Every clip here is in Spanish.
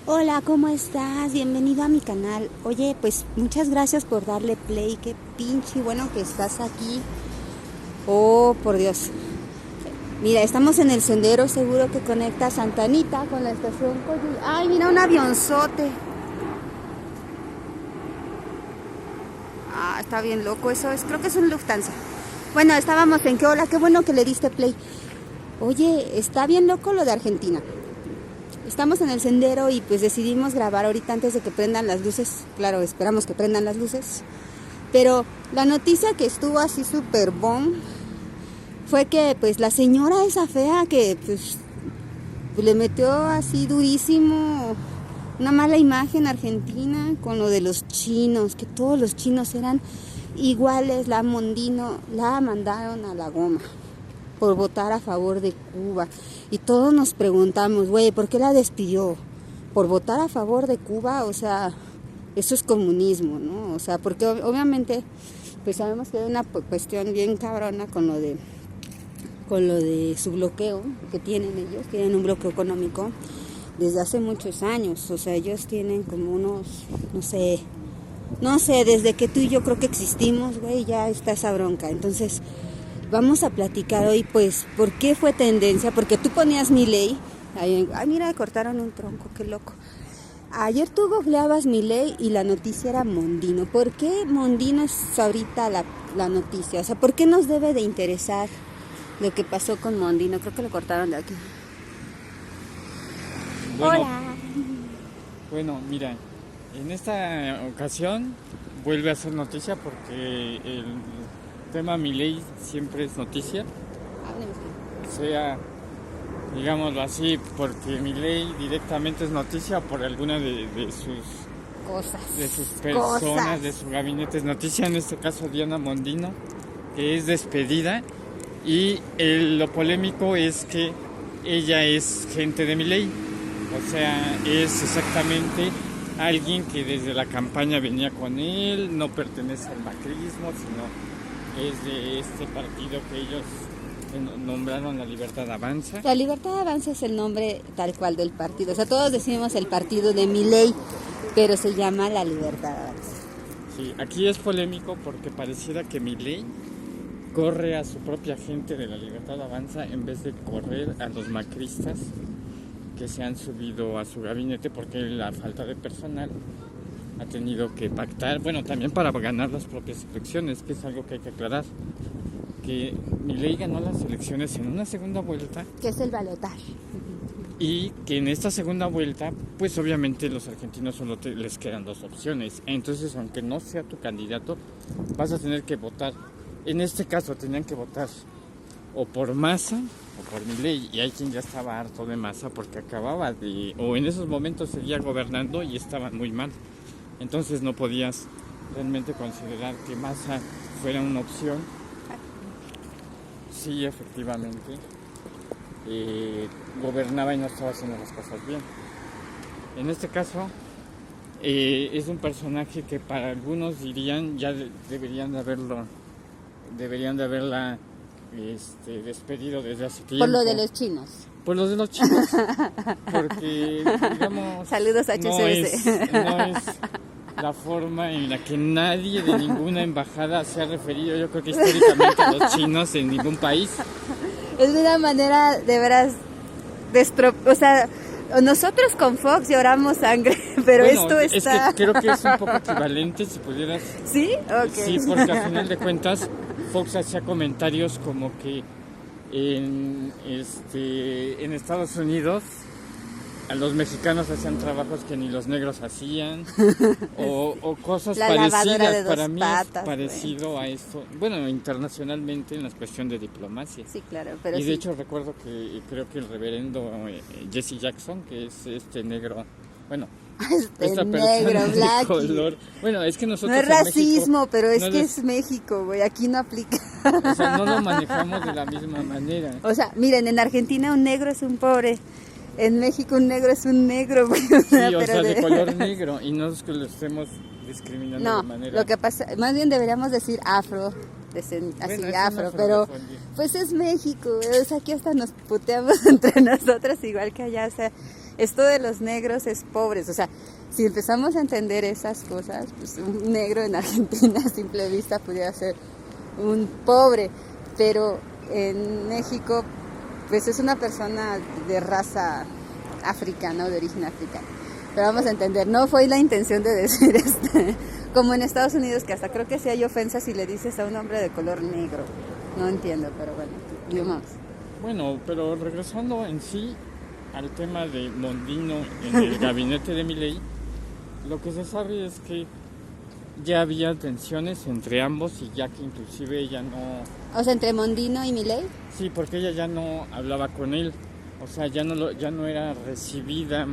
Hola, ¿cómo estás? Bienvenido a mi canal. Oye, pues muchas gracias por darle play. Qué pinche bueno que estás aquí. Oh, por Dios. Mira, estamos en el sendero seguro que conecta Santa Anita con la estación Coyul. Ay, mira un avionzote. Ah, está bien loco eso. Creo que es un Lufthansa. Bueno, estábamos en que hola, qué bueno que le diste play. Oye, está bien loco lo de Argentina. Estamos en el sendero y pues decidimos grabar ahorita antes de que prendan las luces. Claro, esperamos que prendan las luces. Pero la noticia que estuvo así súper bomb fue que pues la señora esa fea que pues le metió así durísimo una mala imagen a Argentina con lo de los chinos, que todos los chinos eran iguales. La Mondino la mandaron a la goma por votar a favor de Cuba. Y todos nos preguntamos, güey, ¿por qué la despidió? ¿Por votar a favor de Cuba? O sea, eso es comunismo, ¿no? O sea, porque obviamente, pues sabemos que hay una cuestión bien cabrona con lo de su bloqueo que tienen ellos. Tienen un bloqueo económico desde hace muchos años. O sea, ellos tienen como unos, no sé, desde que tú y yo creo que existimos, güey, ya está esa bronca. Entonces, vamos a platicar hoy, pues, ¿por qué fue tendencia? Porque tú ponías Milei. Ay, mira, cortaron un tronco, qué loco. Ayer tú googleabas Milei y la noticia era Mondino. ¿Por qué Mondino es ahorita la noticia? O sea, ¿por qué nos debe de interesar lo que pasó con Mondino? Creo que lo cortaron de aquí. Bueno, Hola. bueno, mira, en esta ocasión vuelve a ser noticia porque el tema Milei siempre es noticia, sea, digámoslo así, porque Milei directamente es noticia por alguna de sus personas, de su gabinete es noticia, en este caso Diana Mondino, que es despedida, y lo polémico es que ella es gente de Milei. O sea, es exactamente alguien que desde la campaña venía con él, no pertenece al macrismo, sino es de este partido que ellos nombraron La Libertad Avanza. La Libertad Avanza es el nombre tal cual del partido. O sea, todos decimos el partido de Milei, pero se llama La Libertad Avanza. Sí, aquí es polémico porque pareciera que Milei corre a su propia gente de La Libertad Avanza en vez de correr a los macristas que se han subido a su gabinete, porque la falta de personal ha tenido que pactar, bueno, también para ganar las propias elecciones, que es algo que hay que aclarar, que Milei ganó las elecciones en una segunda vuelta, Que es el balotaje. y que en esta segunda vuelta, pues obviamente los argentinos solo les quedan dos opciones, entonces aunque no sea tu candidato, vas a tener que votar. En este caso tenían que votar o por Massa o por Milei, y hay quien ya estaba harto de Massa porque acababa de, o en esos momentos seguía gobernando y estaba muy mal, entonces no podías realmente considerar que Massa fuera una opción. Sí, efectivamente, gobernaba y no estaba haciendo las cosas bien. En este caso es un personaje que para algunos dirían ya deberían de haberla despedido desde hace tiempo. Por lo de los chinos. Por lo de los chinos. Porque, digamos, Saludos a HCBC. no es la forma en la que nadie de ninguna embajada se ha referido, yo creo que históricamente, a los chinos en ningún país. Es de una manera de veras o sea, nosotros con Fox lloramos sangre, pero Bueno, esto está... es que creo que es un poco equivalente, si pudieras... ¿Sí? Ok. Sí, porque al final de cuentas Fox hacía comentarios como que en Estados Unidos a los mexicanos hacían trabajos que ni los negros hacían, o cosas La lavadora de parecidas. dos Para mí patas, es parecido a esto, bueno, internacionalmente en la cuestión de diplomacia. Sí, claro, pero Y de sí. hecho recuerdo que creo que el reverendo Jesse Jackson, que es este negro, bueno, esta persona negro, de black. color, bueno, es que nosotros No es en México racismo, pero es no que les- es México, güey, aquí no aplica. o sea, no lo manejamos de la misma manera. O sea, miren, en Argentina un negro es un pobre, en México un negro es un negro, güey. Sí, o sea, de color negro, y no es que lo estemos discriminando No, de manera... lo que pasa, más bien deberíamos decir afro, así Bueno, es afro, una pero afrodescendiente. pues es México, güey, o sea, aquí hasta nos puteamos entre nosotros igual que allá, o sea, esto de los negros es pobres. O sea, si empezamos a entender esas cosas, pues un negro en Argentina a simple vista pudiera ser un pobre, pero en México pues es una persona de raza africana o de origen africano. Pero vamos a entender, no fue la intención de decir esto, como en Estados Unidos, que hasta creo que sí hay ofensas si le dices a un hombre de color negro. No entiendo, pero bueno, digamos. Bueno, pero regresando en sí al tema de Mondino en el gabinete de Milei, lo que se sabe es que ya había tensiones entre ambos y ya que inclusive ella no... O sea, entre Mondino y Milei. Sí, porque ella ya no hablaba con él, o sea, ya no era recibida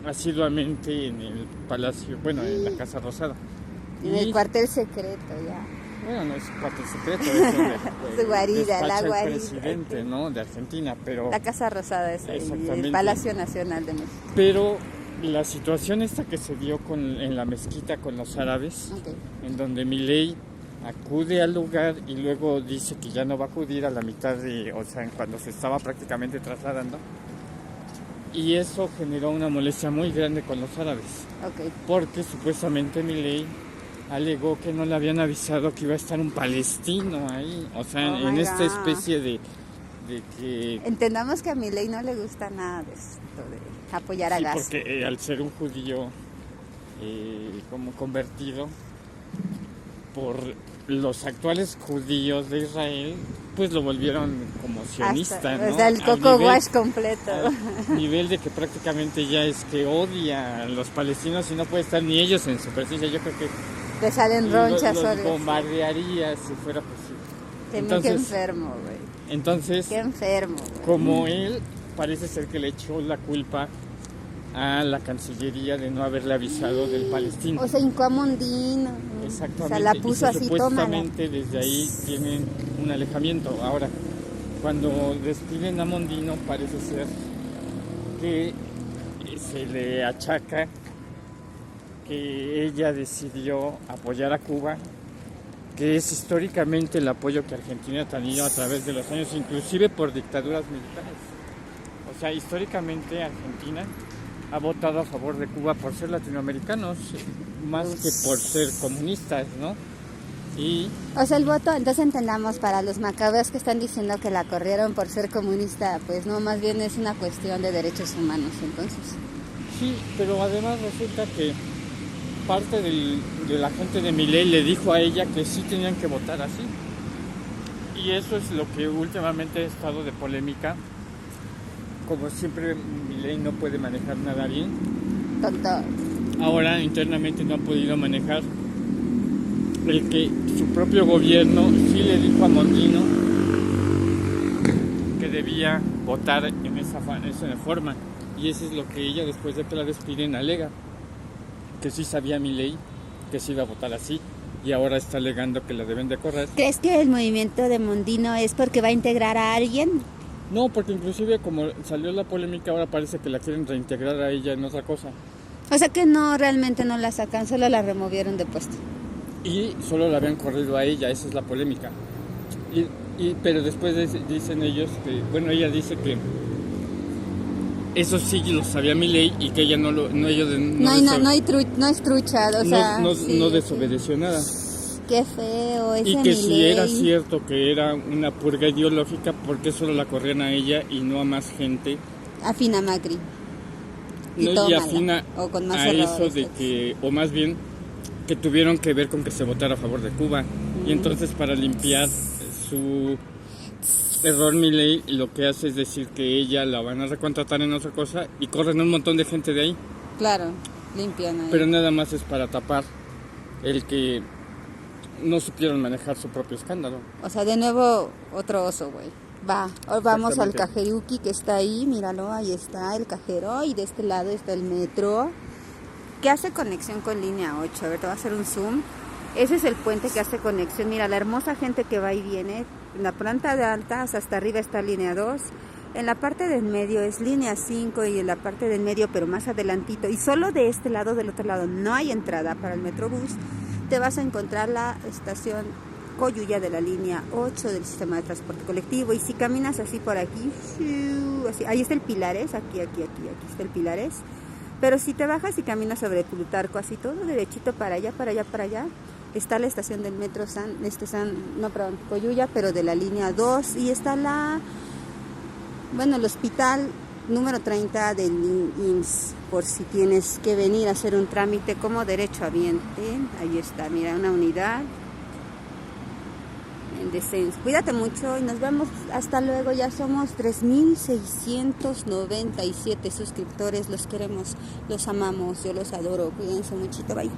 asiduamente en el palacio, bueno, en la Casa Rosada. En el cuartel secreto, ya. Bueno, no es cuartel secreto, es donde su guarida, la guarida. El presidente, ¿no?, de Argentina, pero... La Casa Rosada es ahí, el Palacio Nacional de México. Pero la situación esta que se dio en la mezquita con los árabes, okay, en donde Milei acude al lugar y luego dice que ya no va a acudir a la mitad o sea, cuando se estaba prácticamente trasladando, y eso generó una molestia muy grande con los árabes, okay, porque supuestamente Milei alegó que no le habían avisado que iba a estar un palestino ahí, o sea, en esta especie de que... Entendamos que a Milei no le gusta nada de esto, de apoyar a Gaza. Sí, porque al ser un judío como convertido por los actuales judíos de Israel, pues lo volvieron como sionista, ¿no? O sea, el coco wash completo. Al nivel de que prácticamente ya es que odia a los palestinos y no puede estar ni ellos en su presencia. Yo creo que te salen ronchas los bombardearía si fuera posible. Qué enfermo, güey. Entonces, qué enfermo, güey. Como él parece ser que le echó la culpa a la Cancillería de no haberle avisado del palestino. O sea, hincó a Mondino. Exactamente. O sea, la puso así, supuestamente desde ahí tienen un alejamiento. Ahora, cuando despiden a Mondino, parece ser que se le achaca que ella decidió apoyar a Cuba, que es históricamente el apoyo que Argentina ha tenido a través de los años, inclusive por dictaduras militares. O sea, históricamente Argentina ha votado a favor de Cuba por ser latinoamericanos, más que por ser comunistas, ¿no? O sea, el voto, entonces entendamos, para los macabeos que están diciendo que la corrieron por ser comunista, pues no, más bien es una cuestión de derechos humanos, entonces. Sí, pero además resulta que parte de la gente de Milei le dijo a ella que sí tenían que votar así. Y eso es lo que últimamente ha estado de polémica. Como siempre, Milei no puede manejar nada bien. Tonto. Ahora internamente no ha podido manejar el que su propio gobierno sí le dijo a Mondino que debía votar en esa forma. Y eso es lo que ella, después de que la despiden, alega. Que sí sabía Milei que se iba a votar así y ahora está alegando que la deben de correr. ¿Crees que el movimiento de Mondino es porque va a integrar a alguien? No, porque inclusive como salió la polémica, ahora parece que la quieren reintegrar a ella en otra cosa. O sea que no, realmente no la sacan, solo la removieron de puesto. Y solo la habían corrido a ella, esa es la polémica. Pero después dicen ellos que, bueno, ella dice que eso sí lo sabía Milei y que ella no es trucha, o sea, no desobedeció nada. Qué feo ese Y que Milei. si era cierto que era una purga ideológica, ¿por qué solo la corrían a ella y no a más gente? Afina Macri. Y afina a eso de que, o más bien, que tuvieron que ver con que se votara a favor de Cuba. Y entonces para limpiar su error, Milei lo que hace es decir que ella la van a recontratar en otra cosa y corren un montón de gente de ahí. Claro, limpian ahí. Pero nada más es para tapar el que no supieron manejar su propio escándalo. O sea, de nuevo otro oso, güey. Hoy vamos al Cajeruqui que está ahí, míralo, ahí está el cajero y de este lado está el metro que hace conexión con línea 8. A ver, te voy a hacer un zoom. Ese es el puente que hace conexión. Mira, la hermosa gente que va y viene. En la planta de alta hasta arriba está línea 2. En la parte del medio es línea 5 y en la parte del medio, pero más adelantito. Y solo de este lado, del otro lado, no hay entrada para el Metrobús. Te vas a encontrar la estación Coyuya de la línea 8 del sistema de transporte colectivo. Y si caminas así por aquí, así, ahí está el Pilares, aquí está el Pilares. Pero si te bajas y caminas sobre Plutarco, así todo derechito para allá, está la estación del metro Coyuya, pero de la línea 2. Y está el hospital número 30 del IMSS, por si tienes que venir a hacer un trámite como derechohabiente. Ahí está, mira, una unidad en descenso. Cuídate mucho y nos vemos hasta luego. Ya somos 3,697 suscriptores. Los queremos, los amamos, yo los adoro. Cuídense muchito, bye.